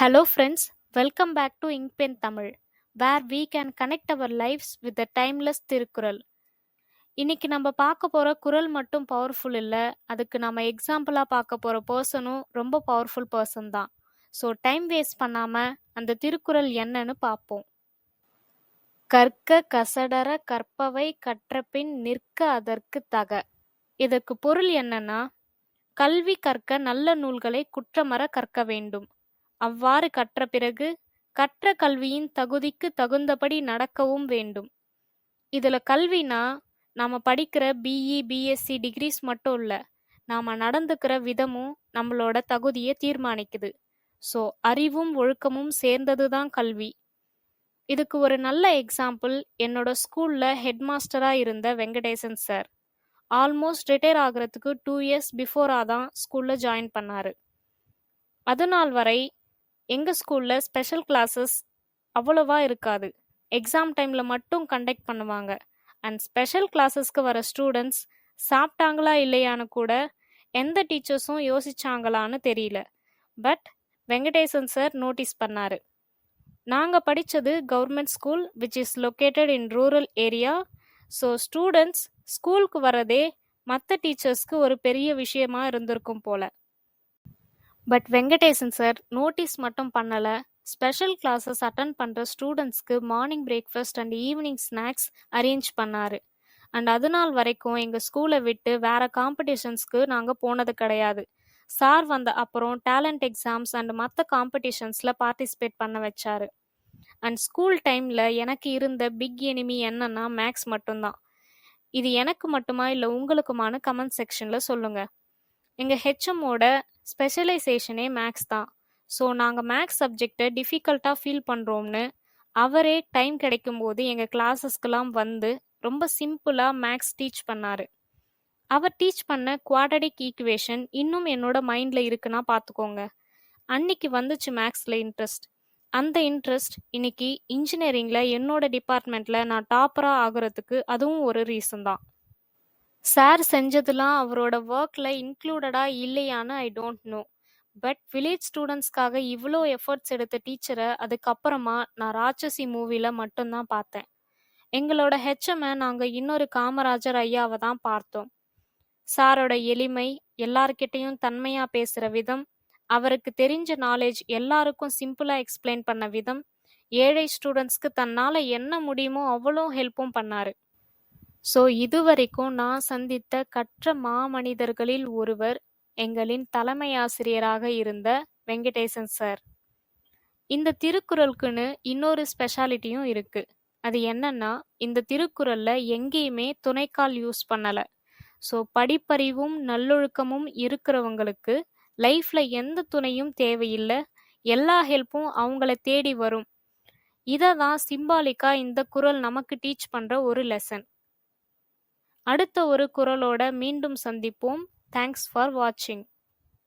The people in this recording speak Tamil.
Hello, friends. Welcome back to Inkpen Tamil, where we can connect our lives with the timeless Thirukkural. இன்னைக்கு நம்ம பார்க்க போற குறள் மட்டும் பவர்ஃபுல் இல்ல, அதுக்கு நம்ம எக்ஸாம்பிளா பார்க்க போற பர்சனும் ரொம்ப பவர்ஃபுல் பர்சன் தான். ஸோ டைம் வேஸ்ட் பண்ணாம அந்த திருக்குறள் என்னன்னு பார்ப்போம். கற்க கசடற கற்பவை கற்றபின் நிற்க அதற்கு தக. இதற்கு பொருள் என்னன்னா, கல்வி கற்க நல்ல நூல்களை குற்றமற கற்க வேண்டும். அவ்வாறு கற்ற பிறகு கற்ற கல்வியின் தகுதிக்கு தகுந்தபடி நடக்கவும் வேண்டும். இதுல கல்வினா நாம படிக்கிற பிஇ பிஎஸ்சி டிகிரிஸ் மட்டும் இல்ல, நாம நடந்துக்கிற விதமும் நம்மளோட தகுதியை தீர்மானிக்குது. ஸோ அறிவும் ஒழுக்கமும் சேர்ந்ததுதான் கல்வி. இதுக்கு ஒரு நல்ல எக்ஸாம்பிள் என்னோட ஸ்கூல்ல ஹெட் மாஸ்டரா இருந்த வெங்கடேசன் சார். ஆல்மோஸ்ட் ரிட்டையர் ஆகுறதுக்கு 2 இயர்ஸ் பிஃபோரா தான் ஸ்கூல்ல ஜாயின் பண்ணாரு. அது நாள் வரை எங்க ஸ்கூல்ல ஸ்பெஷல் கிளாஸஸ் அவ்வளவா இருக்காது. எக்ஸாம் டைம்ல மட்டும் கண்டக்ட் பண்ணுவாங்க. அண்ட் ஸ்பெஷல் கிளாஸஸ்க்கு வர ஸ்டூடெண்ட்ஸ் சாப்பிட்டாங்களா இல்லையான்னு கூட எந்த டீச்சர்ஸும் யோசிச்சாங்களான்னு தெரியல. பட் வெங்கடேசன் சார் நோட்டீஸ் பண்ணாரு. நாங்க படிச்சது government school which is located in rural area. So students ஸ்கூலுக்கு வரதே மற்ற டீச்சர்ஸ்க்கு ஒரு பெரிய விஷயமா இருந்திருக்கும் போல. பட் வெங்கடேசன் சார் நோட்டீஸ் மட்டும் பண்ணல, ஸ்பெஷல் கிளாஸஸ் அட்டன் பண்ற ஸ்டூடெண்ட்ஸ்க்கு morning breakfast and evening snacks arrange பண்ணாரு. அண்ட் அது நாள் வரைக்கும் எங்க ஸ்கூலை விட்டு வேற காம்படிஷன்ஸ்க்கு நாங்க போனது கிடையாது. சார் வந்த அப்புறம் டேலண்ட் எக்ஸாம்ஸ் அண்ட் மற்ற காம்படிஷன்ஸ்ல பார்ட்டிசிபேட் பண்ண வச்சாரு. அண்ட் ஸ்கூல் டைம்ல எனக்கு இருந்த பிக் எனிமி என்னன்னா மேக்ஸ் மட்டும்தான். இது எனக்கு மட்டுமா இல்ல உங்களுக்குமான கமெண்ட் செக்ஷன்ல சொல்லுங்க. எங்க ஹெச்எம்மோட ஸ்பெஷலைசேஷனே மேக்ஸ் தான். ஸோ நாங்கள் மேக்ஸ் சப்ஜெக்டை டிஃபிகல்ட்டாக ஃபீல் பண்ணுறோம்னு அவரே டைம் கிடைக்கும் போது எங்கள் கிளாஸஸ்க்கெல்லாம் வந்து ரொம்ப சிம்பிளாக மேக்ஸ் டீச் பண்ணார். அவர் டீச் பண்ண குவாட்ரடிக் ஈக்குவேஷன் இன்னும் என்னோட மைண்டில் இருக்குன்னா பார்த்துக்கோங்க. அன்னைக்கு வந்துச்சு மேக்ஸில் இன்ட்ரெஸ்ட். அந்த இன்ட்ரெஸ்ட் இன்னைக்கு இன்ஜினியரிங்கில் என்னோட டிபார்ட்மெண்ட்டில் நான் டாப்பராக ஆகுறதுக்கு அதுவும் ஒரு ரீசன் தான். சார் செஞ்சதுலாம் அவரோட ஒர்க்கில் இன்க்ளூடடா இல்லையான்னு I don't know. But village ஸ்டூடெண்ட்ஸ்க்காக இவ்வளோ எஃபர்ட்ஸ் எடுத்த டீச்சரை அதுக்கப்புறமா நான் ராட்சசி மூவியில் மட்டும்தான் பார்த்தேன். எங்களோட ஹெச்எம்ஐ நாங்கள் இன்னொரு காமராஜர் ஐயாவை தான் பார்த்தோம். சாரோட எளிமை, எல்லார்கிட்டையும் தன்மையாக பேசுகிற விதம், அவருக்கு தெரிஞ்ச நாலேஜ் எல்லாருக்கும் சிம்பிளாக எக்ஸ்பிளைன் பண்ண விதம், ஏழை ஸ்டூடெண்ட்ஸ்க்கு தன்னால் என்ன முடியுமோ அவ்வளோ ஹெல்ப்பும் பண்ணார். ஸோ இதுவரைக்கும் நான் சந்தித்த கற்ற மாமனிதர்களில் ஒருவர் எங்களின் தலைமை ஆசிரியராக இருந்த வெங்கடேசன் சார். இந்த திருக்குறளுக்குன்னு இன்னொரு ஸ்பெஷாலிட்டியும் இருக்கு. அது என்னன்னா, இந்த திருக்குறள்ல எங்கேயுமே துணைக்கால் யூஸ் பண்ணல. ஸோ படிப்பறிவும் நல்லொழுக்கமும் இருக்கிறவங்களுக்கு லைஃப்ல எந்த துணையும் தேவையில்லை, எல்லா ஹெல்ப்பும் அவங்கள தேடி வரும். இதை தான் சிம்பாலிக்கா இந்த குறள் நமக்கு டீச் பண்ற ஒரு லெசன். அடுத்த ஒரு குறளோட மீண்டும் சந்திப்போம். தேங்க்ஸ் ஃபார் வாட்சிங்.